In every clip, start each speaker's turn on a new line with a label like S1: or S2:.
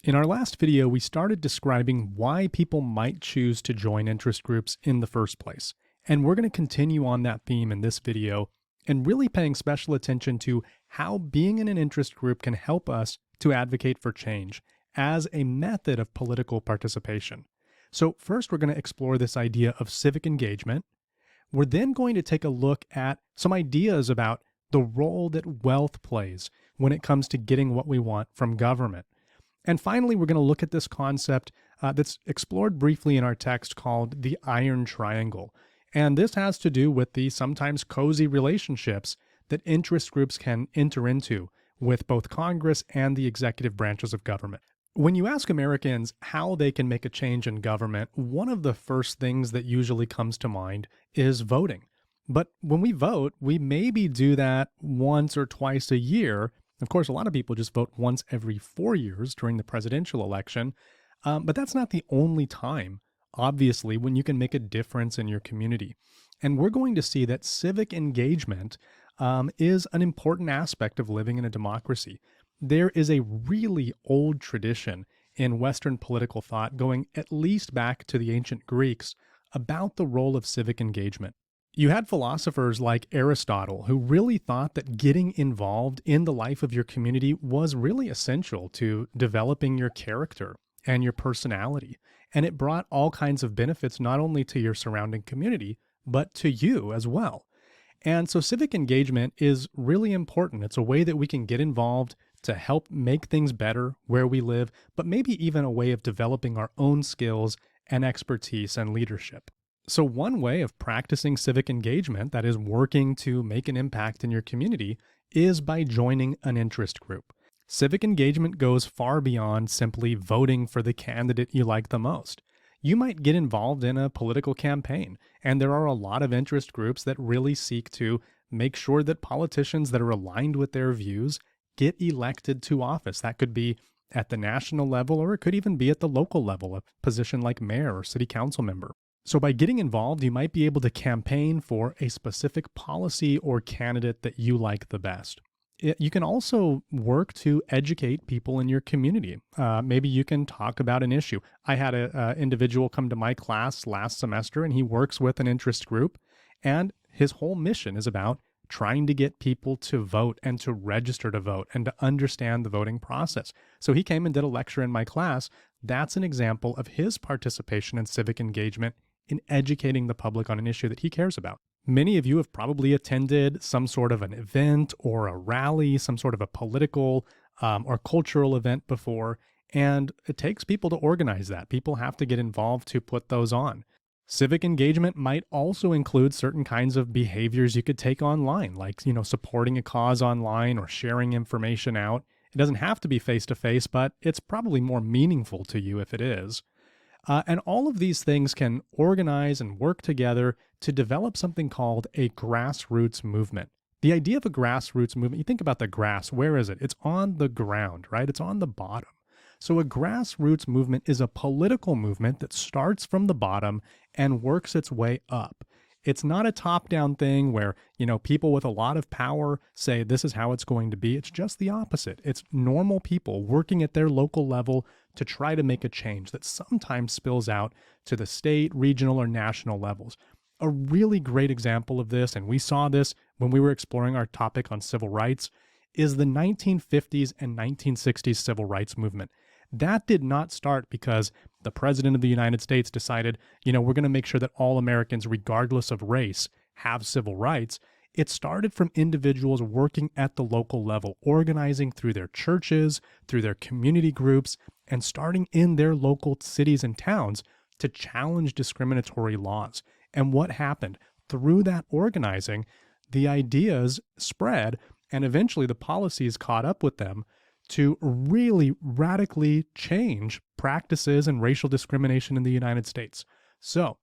S1: In our last video, we started describing why people might choose to join interest groups in the first place. And we're going to continue on that theme in this video and really paying special attention to how being in an interest group can help us to advocate for change as a method of political participation. So first, we're going to explore this idea of civic engagement. We're then going to take a look at some ideas about the role that wealth plays when it comes to getting what we want from government. And finally, we're going to look at this concept that's explored briefly in our text called the Iron Triangle. And this has to do with the sometimes cozy relationships that interest groups can enter into with both Congress and the executive branches of government. When you ask Americans how they can make a change in government, one of the first things that usually comes to mind is voting. But when we vote, we maybe do that once or twice a year. Of course, a lot of people just vote once every 4 years during the presidential election, but that's not the only time, obviously, when you can make a difference in your community. And we're going to see that civic engagement is an important aspect of living in a democracy. There is a really old tradition in Western political thought going at least back to the ancient Greeks about the role of civic engagement. You had philosophers like Aristotle who really thought that getting involved in the life of your community was really essential to developing your character and your personality. And it brought all kinds of benefits not only to your surrounding community, but to you as well. And so civic engagement is really important. It's a way that we can get involved to help make things better where we live, but maybe even a way of developing our own skills and expertise and leadership. So one way of practicing civic engagement, that is working to make an impact in your community, is by joining an interest group. Civic engagement goes far beyond simply voting for the candidate you like the most. You might get involved in a political campaign, and there are a lot of interest groups that really seek to make sure that politicians that are aligned with their views get elected to office. That could be at the national level, or it could even be at the local level, a position like mayor or city council member. So by getting involved, you might be able to campaign for a specific policy or candidate that you like the best. You can also work to educate people in your community. Maybe you can talk about an issue. I had an individual come to my class last semester, and he works with an interest group, and his whole mission is about trying to get people to vote and to register to vote and to understand the voting process. So he came and did a lecture in my class. That's an example of his participation in civic engagement in educating the public on an issue that he cares about. Many of you have probably attended some sort of an event or a rally, some sort of a political or cultural event before, and it takes people to organize that. People have to get involved to put those on. Civic engagement might also include certain kinds of behaviors you could take online, like, supporting a cause online or sharing information out. It doesn't have to be face-to-face, but it's probably more meaningful to you if it is. And all of these things can organize and work together to develop something called a grassroots movement. The idea of a grassroots movement, you think about the grass, where is it? It's on the ground, right? It's on the bottom. So a grassroots movement is a political movement that starts from the bottom and works its way up. It's not a top-down thing where, people with a lot of power say this is how it's going to be. It's just the opposite. It's normal people working at their local level to try to make a change that sometimes spills out to the state, regional, or national levels. A really great example of this, and we saw this when we were exploring our topic on civil rights, is the 1950s and 1960s civil rights movement. That did not start because the President of the United States decided, we're going to make sure that all Americans, regardless of race, have civil rights. It started from individuals working at the local level, organizing through their churches, through their community groups, and starting in their local cities and towns to challenge discriminatory laws. And what happened? Through that organizing, the ideas spread, and eventually the policies caught up with them to really radically change practices and racial discrimination in the United States. So,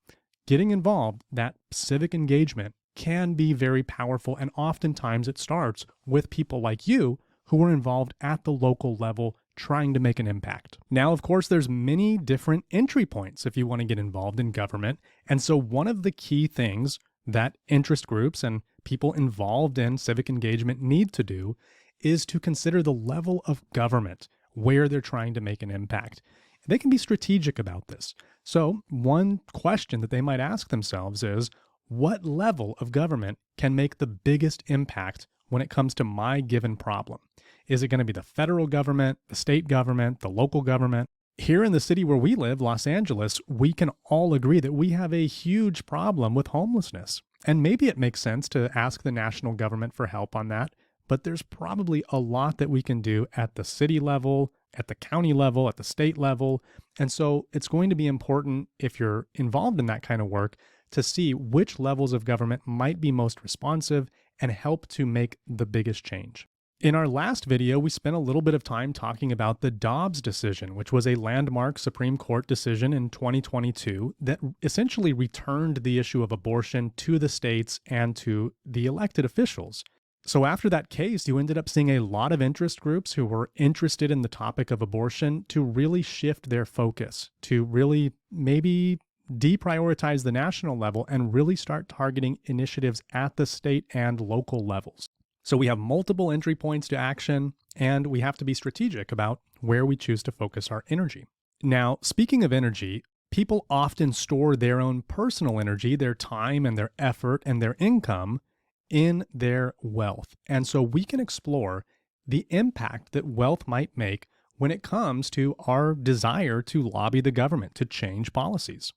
S1: getting involved, that civic engagement, can be very powerful, and oftentimes it starts with people like you who are involved at the local level trying to make an impact. Now, of course, there's many different entry points if you want to get involved in government, and so one of the key things that interest groups and people involved in civic engagement need to do is to consider the level of government where they're trying to make an impact. They can be strategic about this. So one question that they might ask themselves is, what level of government can make the biggest impact when it comes to my given problem? Is it going to be the federal government, the state government, the local government? Here in the city where we live, Los Angeles, we can all agree that we have a huge problem with homelessness. And maybe it makes sense to ask the national government for help on that, but there's probably a lot that we can do at the city level, at the county level, at the state level. And so it's going to be important, if you're involved in that kind of work, to see which levels of government might be most responsive and help to make the biggest change. In our last video, we spent a little bit of time talking about the Dobbs decision, which was a landmark Supreme Court decision in 2022 that essentially returned the issue of abortion to the states and to the elected officials. So after that case, you ended up seeing a lot of interest groups who were interested in the topic of abortion to really shift their focus, to really maybe deprioritize the national level and really start targeting initiatives at the state and local levels. So we have multiple entry points to action, and we have to be strategic about where we choose to focus our energy. Now, speaking of energy, people often store their own personal energy, their time and their effort and their income in their wealth. And so we can explore the impact that wealth might make when it comes to our desire to lobby the government to change policies.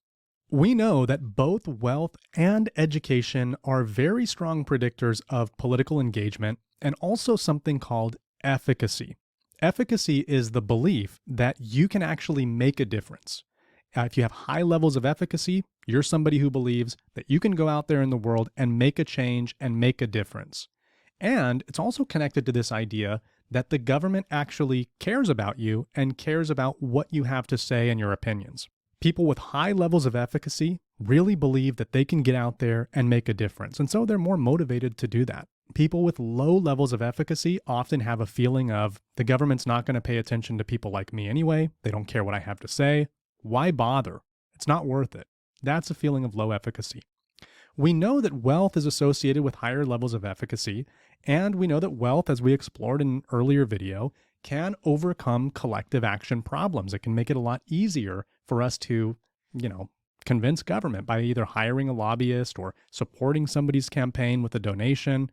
S1: We know that both wealth and education are very strong predictors of political engagement and also something called efficacy. Efficacy is the belief that you can actually make a difference. If you have high levels of efficacy, you're somebody who believes that you can go out there in the world and make a change and make a difference. And it's also connected to this idea that the government actually cares about you and cares about what you have to say and your opinions. People with high levels of efficacy really believe that they can get out there and make a difference, and so they're more motivated to do that. People with low levels of efficacy often have a feeling of, the government's not going to pay attention to people like me anyway, they don't care what I have to say, why bother? It's not worth it. That's a feeling of low efficacy. We know that wealth is associated with higher levels of efficacy, and we know that wealth, as we explored in an earlier video, can overcome collective action problems. It can make it a lot easier for us to, convince government by either hiring a lobbyist or supporting somebody's campaign with a donation.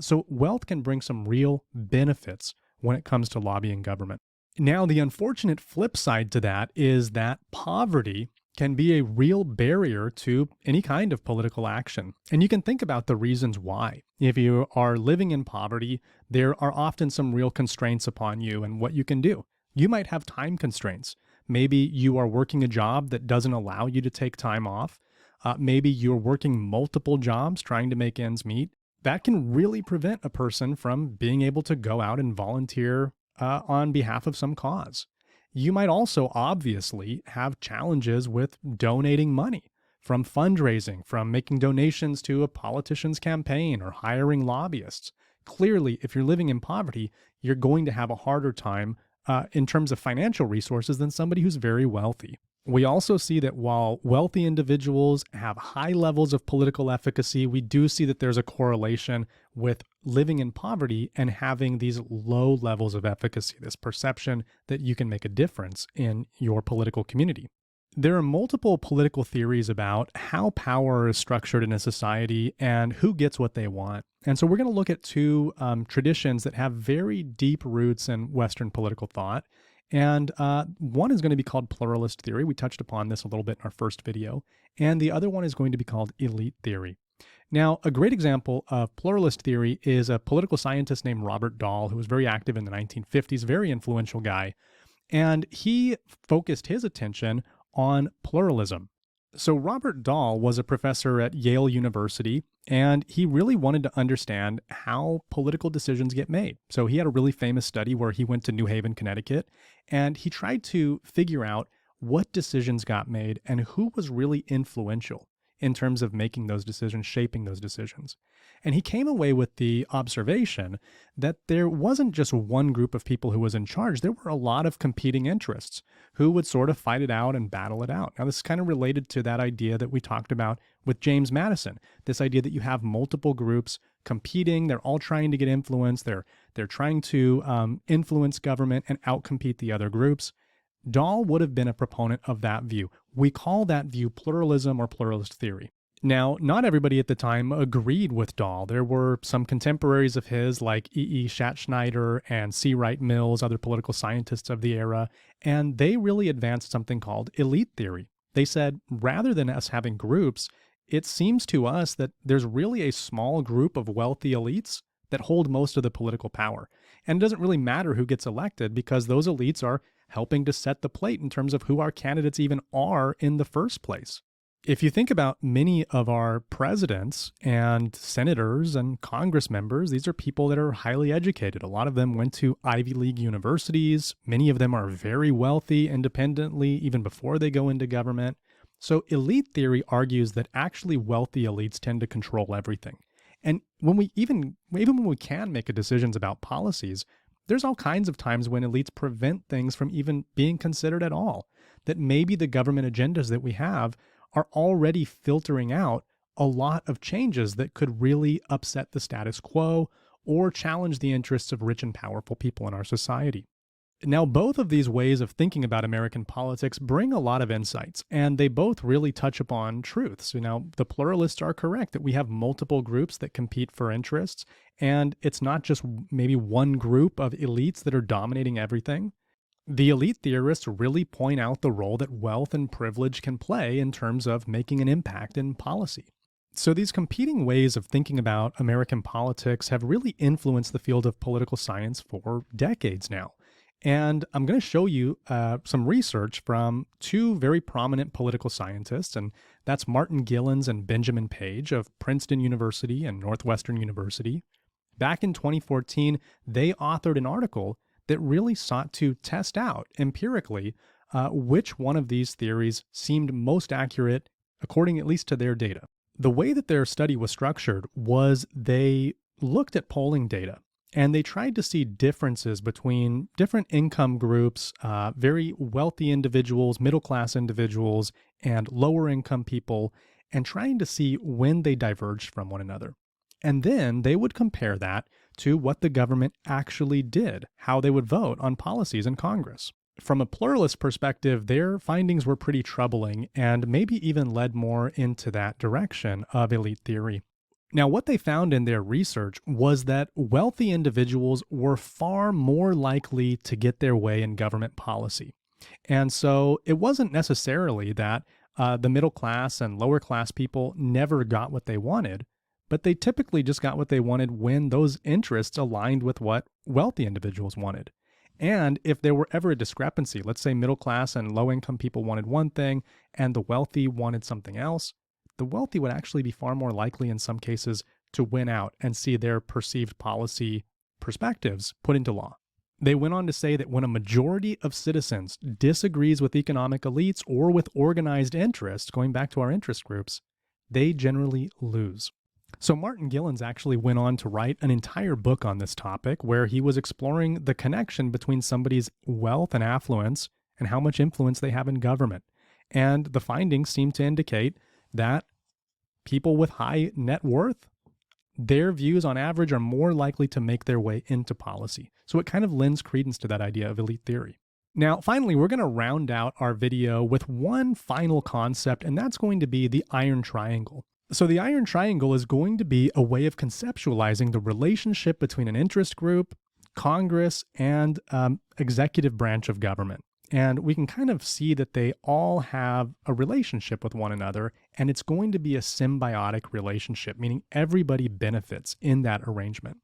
S1: So wealth can bring some real benefits when it comes to lobbying government. Now, the unfortunate flip side to that is that poverty can be a real barrier to any kind of political action. And you can think about the reasons why. If you are living in poverty, there are often some real constraints upon you and what you can do. You might have time constraints. Maybe you are working a job that doesn't allow you to take time off. Maybe you're working multiple jobs trying to make ends meet. That can really prevent a person from being able to go out and volunteer on behalf of some cause. You might also obviously have challenges with donating money, from fundraising, from making donations to a politician's campaign or hiring lobbyists. Clearly, if you're living in poverty, you're going to have a harder time in terms of financial resources than somebody who's very wealthy. We also see that while wealthy individuals have high levels of political efficacy, we do see that there's a correlation with living in poverty and having these low levels of efficacy, this perception that you can make a difference in your political community. There are multiple political theories about how power is structured in a society and who gets what they want. And so we're going to look at two traditions that have very deep roots in Western political thought. And one is going to be called pluralist theory. We touched upon this a little bit in our first video. And the other one is going to be called elite theory. Now, a great example of pluralist theory is a political scientist named Robert Dahl, who was very active in the 1950s, very influential guy. And he focused his attention on pluralism. So Robert Dahl was a professor at Yale University, and he really wanted to understand how political decisions get made. So he had a really famous study where he went to New Haven, Connecticut, and he tried to figure out what decisions got made and who was really influential in terms of making those decisions, shaping those decisions. And he came away with the observation that there wasn't just one group of people who was in charge. There were a lot of competing interests who would sort of fight it out and battle it out. Now, this is kind of related to that idea that we talked about with James Madison, this idea that you have multiple groups competing. They're all trying to get influence. They're trying to influence government and outcompete the other groups. Dahl would have been a proponent of that view. We call that view pluralism or pluralist theory. Now, not everybody at the time agreed with Dahl. There were some contemporaries of his like E. Schattschneider and C. Wright Mills, other political scientists of the era, and they really advanced something called elite theory. They said, rather than us having groups, it seems to us that there's really a small group of wealthy elites that hold most of the political power. And it doesn't really matter who gets elected because those elites are helping to set the plate in terms of who our candidates even are in the first place. If you think about many of our presidents and senators and Congress members, these are people that are highly educated. A lot of them went to Ivy League universities. Many of them are very wealthy independently, even before they go into government. So elite theory argues that actually wealthy elites tend to control everything. And when we even when we can make decisions about policies, there's all kinds of times when elites prevent things from even being considered at all. That maybe the government agendas that we have are already filtering out a lot of changes that could really upset the status quo or challenge the interests of rich and powerful people in our society. Now, both of these ways of thinking about American politics bring a lot of insights, and they both really touch upon truths. Now, the pluralists are correct that we have multiple groups that compete for interests, and it's not just maybe one group of elites that are dominating everything. The elite theorists really point out the role that wealth and privilege can play in terms of making an impact in policy. So these competing ways of thinking about American politics have really influenced the field of political science for decades now. And I'm going to show you some research from two very prominent political scientists, and that's Martin Gilens and Benjamin Page of Princeton University and Northwestern University. Back in 2014, they authored an article that really sought to test out empirically which one of these theories seemed most accurate, according at least to their data. The way that their study was structured was they looked at polling data and they tried to see differences between different income groups, very wealthy individuals, middle-class individuals, and lower income people, and trying to see when they diverged from one another. And then they would compare that to what the government actually did, how they would vote on policies in Congress. From a pluralist perspective, their findings were pretty troubling and maybe even led more into that direction of elite theory. Now, what they found in their research was that wealthy individuals were far more likely to get their way in government policy. And so it wasn't necessarily that the middle class and lower class people never got what they wanted, but they typically just got what they wanted when those interests aligned with what wealthy individuals wanted. And if there were ever a discrepancy, let's say middle class and low income people wanted one thing and the wealthy wanted something else, the wealthy would actually be far more likely in some cases to win out and see their perceived policy perspectives put into law. They went on to say that when a majority of citizens disagrees with economic elites or with organized interests, going back to our interest groups, they generally lose. So Martin Gilens actually went on to write an entire book on this topic where he was exploring the connection between somebody's wealth and affluence and how much influence they have in government. And the findings seem to indicate that people with high net worth, their views on average are more likely to make their way into policy. So it kind of lends credence to that idea of elite theory. Now, finally, we're going to round out our video with one final concept, and that's going to be the iron triangle. So the iron triangle is going to be a way of conceptualizing the relationship between an interest group, Congress, and executive branch of government. And we can kind of see that they all have a relationship with one another, and it's going to be a symbiotic relationship, meaning everybody benefits in that arrangement.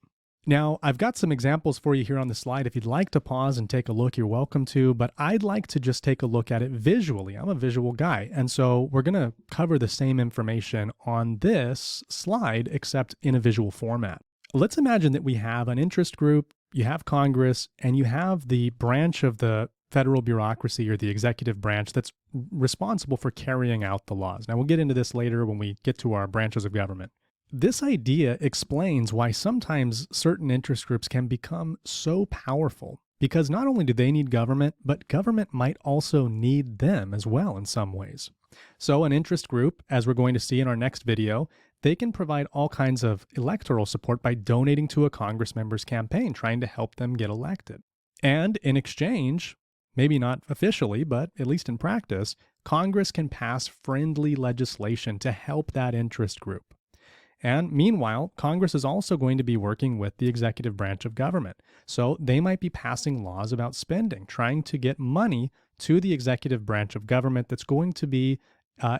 S1: Now, I've got some examples for you here on the slide. If you'd like to pause and take a look, you're welcome to, but I'd like to just take a look at it visually. I'm a visual guy, and so we're going to cover the same information on this slide, except in a visual format. Let's imagine that we have an interest group, you have Congress, and you have the branch of the federal bureaucracy or the executive branch that's responsible for carrying out the laws. Now, we'll get into this later when we get to our branches of government. This idea explains why sometimes certain interest groups can become so powerful, because not only do they need government, but government might also need them as well in some ways. So an interest group, as we're going to see in our next video, they can provide all kinds of electoral support by donating to a Congress member's campaign, trying to help them get elected. And in exchange, maybe not officially, but at least in practice, Congress can pass friendly legislation to help that interest group. And meanwhile, Congress is also going to be working with the executive branch of government. So they might be passing laws about spending, trying to get money to the executive branch of government that's going to be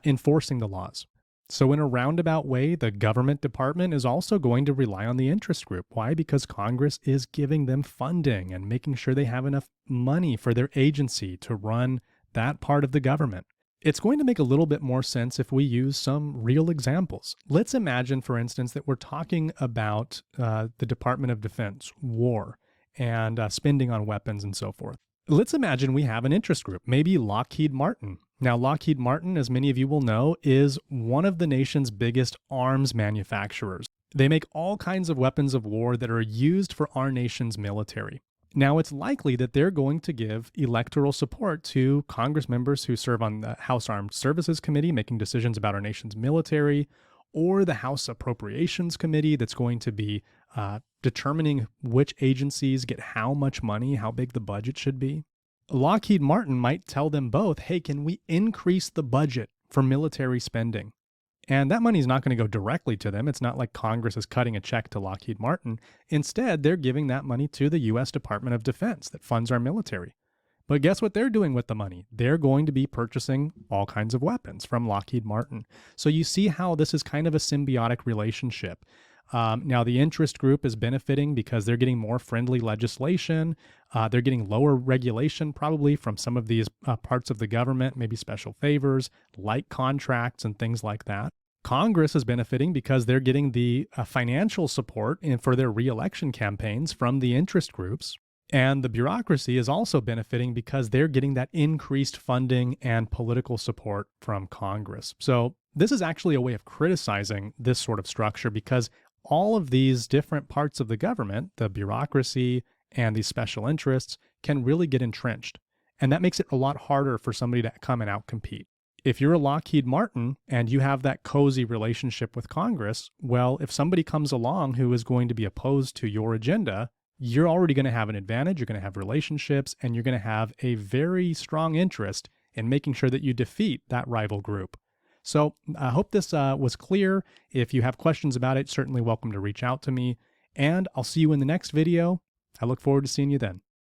S1: enforcing the laws. So in a roundabout way, the government department is also going to rely on the interest group. Why? Because Congress is giving them funding and making sure they have enough money for their agency to run that part of the government. It's going to make a little bit more sense if we use some real examples. Let's imagine, for instance, that we're talking about the Department of Defense, war, and spending on weapons and so forth. Let's imagine we have an interest group, maybe Lockheed Martin. Now, Lockheed Martin, as many of you will know, is one of the nation's biggest arms manufacturers. They make all kinds of weapons of war that are used for our nation's military. Now, it's likely that they're going to give electoral support to Congress members who serve on the House Armed Services Committee, making decisions about our nation's military, or the House Appropriations Committee that's going to be determining which agencies get how much money, how big the budget should be. Lockheed Martin might tell them both, hey, can we increase the budget for military spending? And that money is not going to go directly to them. It's not like Congress is cutting a check to Lockheed Martin. Instead, they're giving that money to the U.S. Department of Defense that funds our military. But guess what they're doing with the money? They're going to be purchasing all kinds of weapons from Lockheed Martin. So you see how this is kind of a symbiotic relationship. Now, the interest group is benefiting because they're getting more friendly legislation. They're getting lower regulation probably from some of these parts of the government, maybe special favors, like contracts and things like that. Congress is benefiting because they're getting the financial support for their re-election campaigns from the interest groups. And the bureaucracy is also benefiting because they're getting that increased funding and political support from Congress. So this is actually a way of criticizing this sort of structure, because all of these different parts of the government, the bureaucracy and these special interests, can really get entrenched. And that makes it a lot harder for somebody to come and outcompete. If you're a Lockheed Martin and you have that cozy relationship with Congress, well, if somebody comes along who is going to be opposed to your agenda, you're already going to have an advantage, you're going to have relationships, and you're going to have a very strong interest in making sure that you defeat that rival group. So I hope this was clear. If you have questions about it, certainly welcome to reach out to me, and I'll see you in the next video. I look forward to seeing you then.